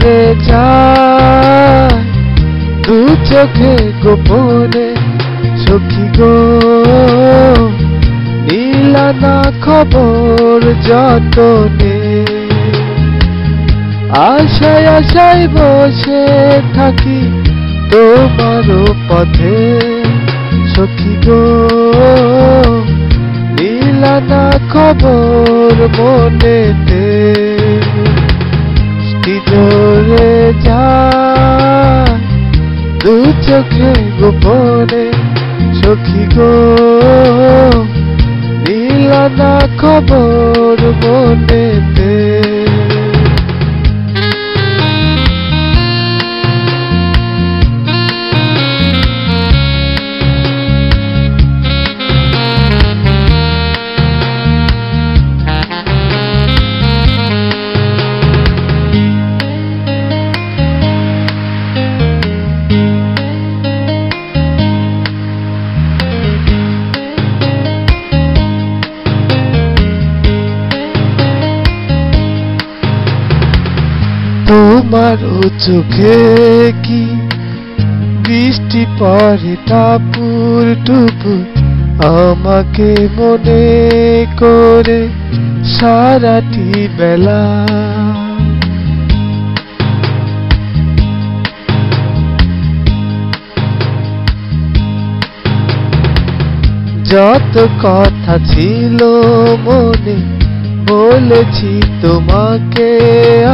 ঝরে যায় দু চোখে গোপনে সখী গো, নিলা না খবর যতনে। আশায় আশায় বসে থাকি তোমারও পথে সখী গো, নিলা না খবর মনেতে। বৃষ্টি ঝরে যায় দু চোখে গোপনে সখী গো, নিলা না খবর মনেতে। তোমারও চোখে কি বৃষ্টি পড়ে টাপুর টুপুর, আমাকে মনে করে সারাটি বেলা। যত কথা ছিল মনে বলেছি তোমাকে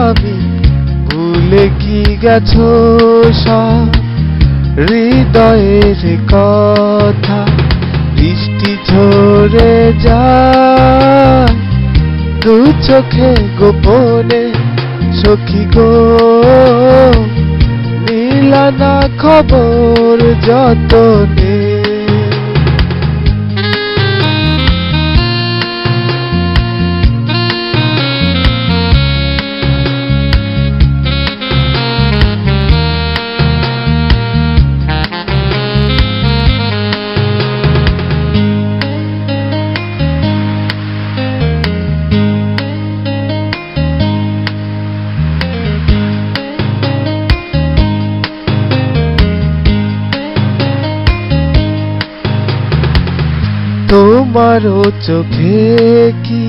আমি, ভুলে কি গেছো সব হৃদয়ের কথা। বৃষ্টি ঝরে যায় দু চোখে গোপনে সখী গো, নিলা না খবর যতনে। তোমারও চোখে কি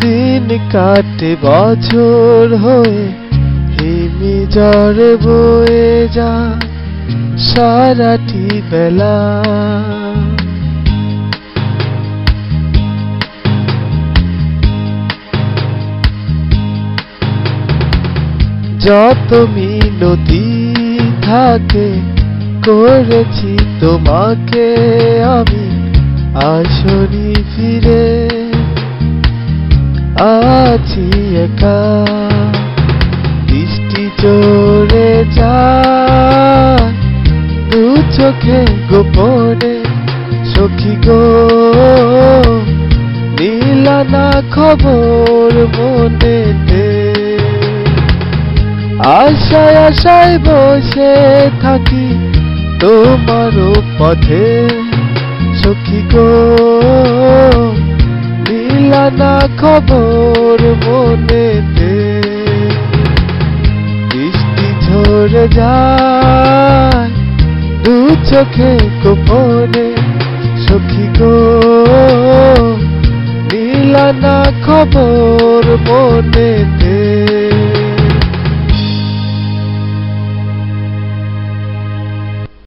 দিন কাটে বছর হয়ে, হিমি ঝড় বয়ে যা সারাটি বেলা। যত মিনতি থাকে করেছি তোমাকে আমি, আসনি ফিরে আছি একা। বৃষ্টি ঝরে যায় দু চোখে গোপনে সখী গো, নিলা না খবর মনেতে। আশায় আশায় বসে থাকি তোমারও পথে সখী গো, নিলা না খবর মনেতে। বৃষ্টি ঝরে যায় দু চোখে গোপনে সখী গো, নিলা না খবর মনেতে।